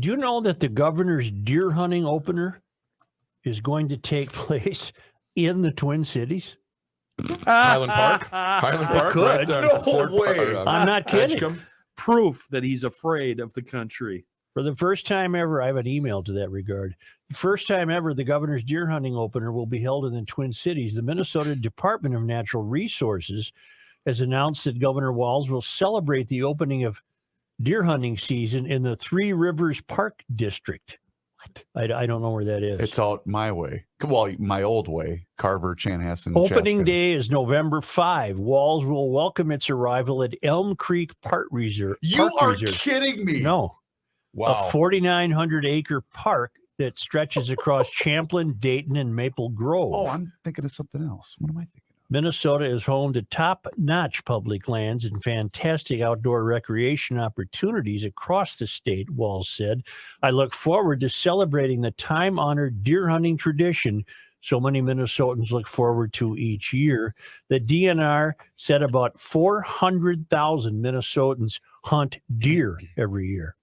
Did you know that the governor's deer hunting opener is going to take place in the Twin Cities? Highland Park? Highland Park? Could. Right, No Fort way. I'm not kidding. Edgecombe? Proof that he's afraid of the country. For the first time ever, I have an email to that regard. The first time ever, the governor's deer hunting opener will be held in the Twin Cities. The Minnesota Department of Natural Resources has announced that Governor Walz will celebrate the opening of deer hunting season in the Three Rivers Park District. I don't know where that is. It's out my way. Well, my old way. Carver, Chanhassen. Opening Chaska. day is November 5. Walz will welcome its arrival at Elm Creek Park Reserve. You are kidding me. No. Wow. A 4,900-acre park that stretches across Champlin, Dayton, and Maple Grove. Oh, I'm thinking of something else. What am I thinking of? Minnesota is home to top-notch public lands and fantastic outdoor recreation opportunities across the state, Walz said. I look forward to celebrating the time-honored deer hunting tradition so many Minnesotans look forward to each year. The DNR said about 400,000 Minnesotans hunt deer every year.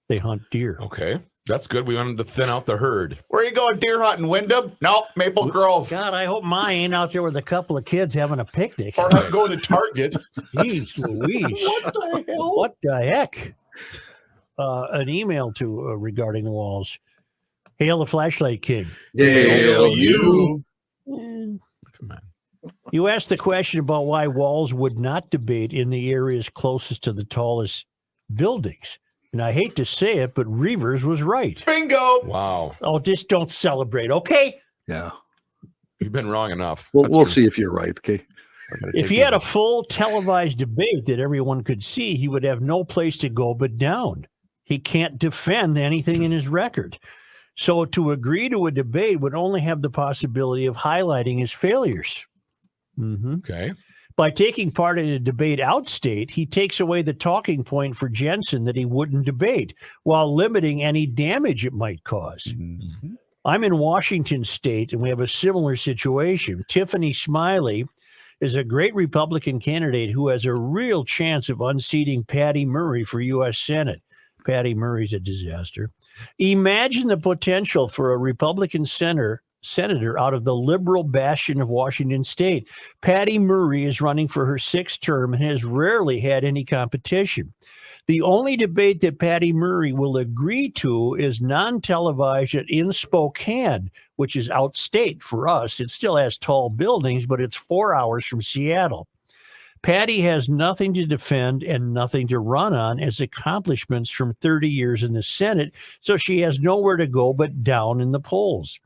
They hunt deer. Okay. That's good. We wanted to thin out the herd. Where are you going deer hunting, Wyndham? Nope, Maple Grove. God, I hope mine ain't out there with a couple of kids having a picnic. Or I'm going to Target. Jeez Louise. What the hell? What the heck? An email to regarding Walz. Hail the Flashlight King. Hail you. Eh. Come on. You asked the question about why Walz would not debate in the areas closest to the tallest buildings. And I hate to say it, but Reuvers was right. Bingo. Wow. Oh, just don't celebrate, okay? Yeah. You've been wrong enough. We'll see if you're right. Okay. If he had a full televised debate that everyone could see, he would have no place to go but down. He can't defend anything in his record. So to agree to a debate would only have the possibility of highlighting his failures. Mm-hmm. Okay. By taking part in a debate outstate, he takes away the talking point for Jensen that he wouldn't debate while limiting any damage it might cause. Mm-hmm. I'm in Washington state, and we have a similar situation. Tiffany Smiley is a great Republican candidate who has a real chance of unseating Patty Murray for U.S. Senate. Patty Murray's a disaster. Imagine the potential for a Republican senator out of the liberal bastion of Washington state. Patty Murray is running for her 6th term and has rarely had any competition. The only debate that Patty Murray will agree to is non-televised in Spokane, which is outstate for us. It still has tall buildings, but it's 4 hours from Seattle. Patty has nothing to defend and nothing to run on as accomplishments from 30 years in the Senate, so she has nowhere to go but down in the polls.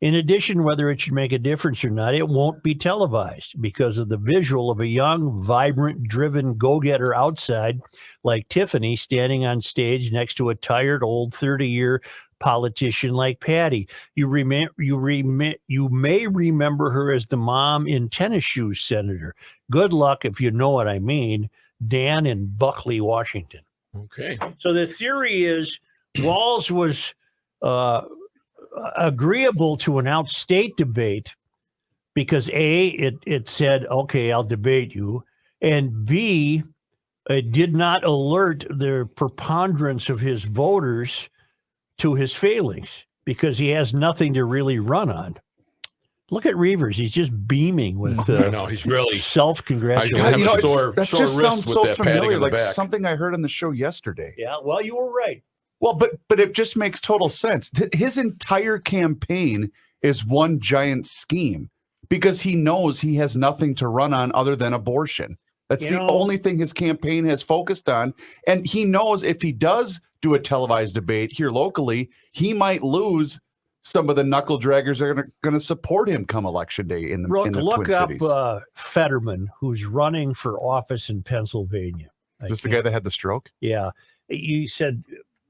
In addition, whether it should make a difference or not, it won't be televised because of the visual of a young, vibrant, driven go-getter outside like Tiffany standing on stage next to a tired, old 30-year politician like Patty. You may remember her as the mom in Tennis Shoes Senator. Good luck if you know what I mean. Dan in Buckley, Washington. Okay. So the theory is Walz was agreeable to an outstate debate because A, it said, okay, I'll debate you, and B, it did not alert the preponderance of his voters to his failings because he has nothing to really run on. Look at Reuvers. He's just beaming with no, he's really self-congratulations. That just sounds so familiar, like back. something I heard on the show yesterday. Yeah, well, you were right. Well, but it just makes total sense. His entire campaign is one giant scheme because he knows he has nothing to run on other than abortion. That's the only thing his campaign has focused on. And he knows if he does do a televised debate here locally, he might lose some of the knuckle draggers that are going to support him come election day in the Twin Cities. Look up Fetterman, who's running for office in Pennsylvania. Is this the guy that had the stroke? Yeah. You said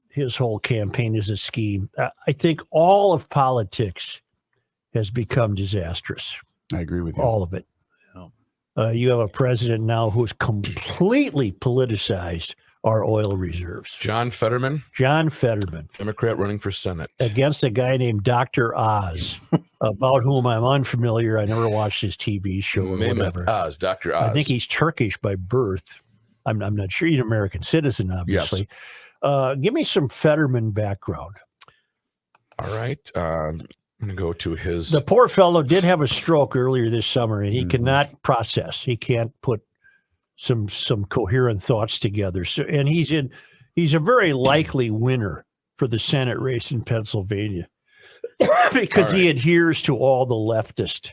his whole campaign is a scheme. I think all of politics has become disastrous. I agree with you. All of it. You have a president now who's completely politicized our oil reserves. John Fetterman, Democrat running for Senate. Against a guy named Dr. Oz, about whom I'm unfamiliar. I never watched his TV show or whatever. Oz, Dr. Oz. I think he's Turkish by birth. I'm not sure. He's an American citizen, obviously. Yes. Give me some Fetterman background. All right. I'm going to go to his. The poor fellow did have a stroke earlier this summer, and he cannot process. He can't put some coherent thoughts together. So, and he's a very likely winner for the Senate race in Pennsylvania because he adheres to all the leftist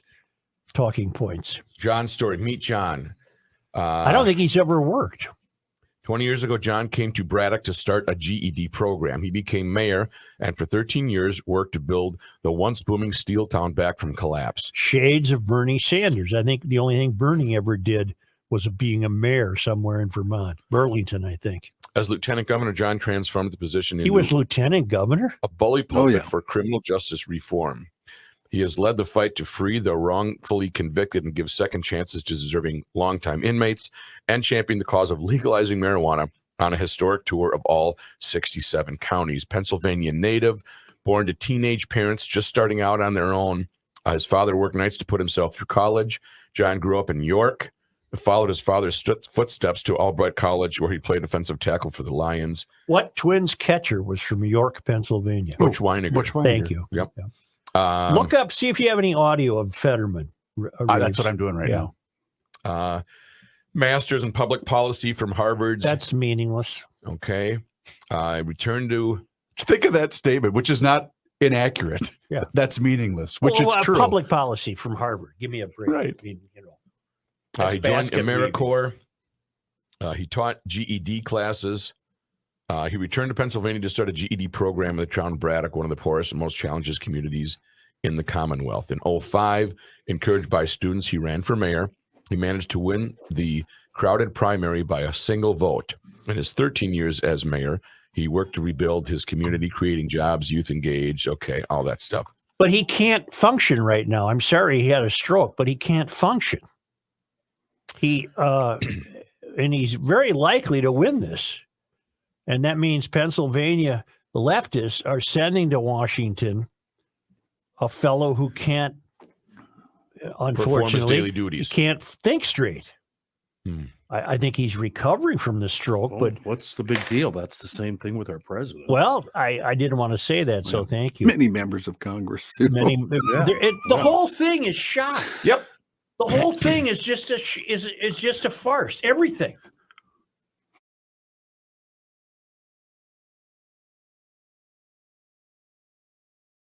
talking points. John Story. Meet John. I don't think he's ever worked. 20 years ago, John came to Braddock to start a GED program. He became mayor and for 13 years worked to build the once booming steel town back from collapse. Shades of Bernie Sanders. I think the only thing Bernie ever did was being a mayor somewhere in Vermont, Burlington, I think. As lieutenant governor, John transformed the position into He was lieutenant governor? a bully pulpit for criminal justice reform. He has led the fight to free the wrongfully convicted and give second chances to deserving longtime inmates and championed the cause of legalizing marijuana on a historic tour of all 67 counties. Pennsylvania native, born to teenage parents just starting out on their own. His father worked nights to put himself through college. John grew up in York, followed his father's footsteps to Albright College, where he played defensive tackle for the Lions. What Twins catcher was from York, Pennsylvania? Butch Weiniger. Thank you. Yep. Yeah. Look up, see if you have any audio of Fetterman. That's what I'm doing right now. Master's in public policy from Harvard. That's meaningless. Okay. I returned to. Think of that statement, which is not inaccurate. Yeah. That's meaningless, which Well, is true. Public policy from Harvard. Give me a break. Right. I mean, that's He joined basket AmeriCorps. He taught GED classes. He returned to Pennsylvania to start a GED program in the town of Braddock, one of the poorest and most challenged communities in the Commonwealth. In 2005, encouraged by students, he ran for mayor. He managed to win the crowded primary by a single vote. In his 13 years as mayor, he worked to rebuild his community, creating jobs, youth engaged, all that stuff. But he can't function right now. I'm sorry he had a stroke, but he can't function. And he's very likely to win this. And that means Pennsylvania, the leftists are sending to Washington a fellow who can't, Perform his unfortunately, daily duties. can't think straight. I think he's recovering from the stroke, Well, but what's the big deal? That's the same thing with our president. well, I didn't want to say that, so thank you. Many members of Congress. Too. The whole thing is shot. Yep. The whole thing is just a farce. Everything.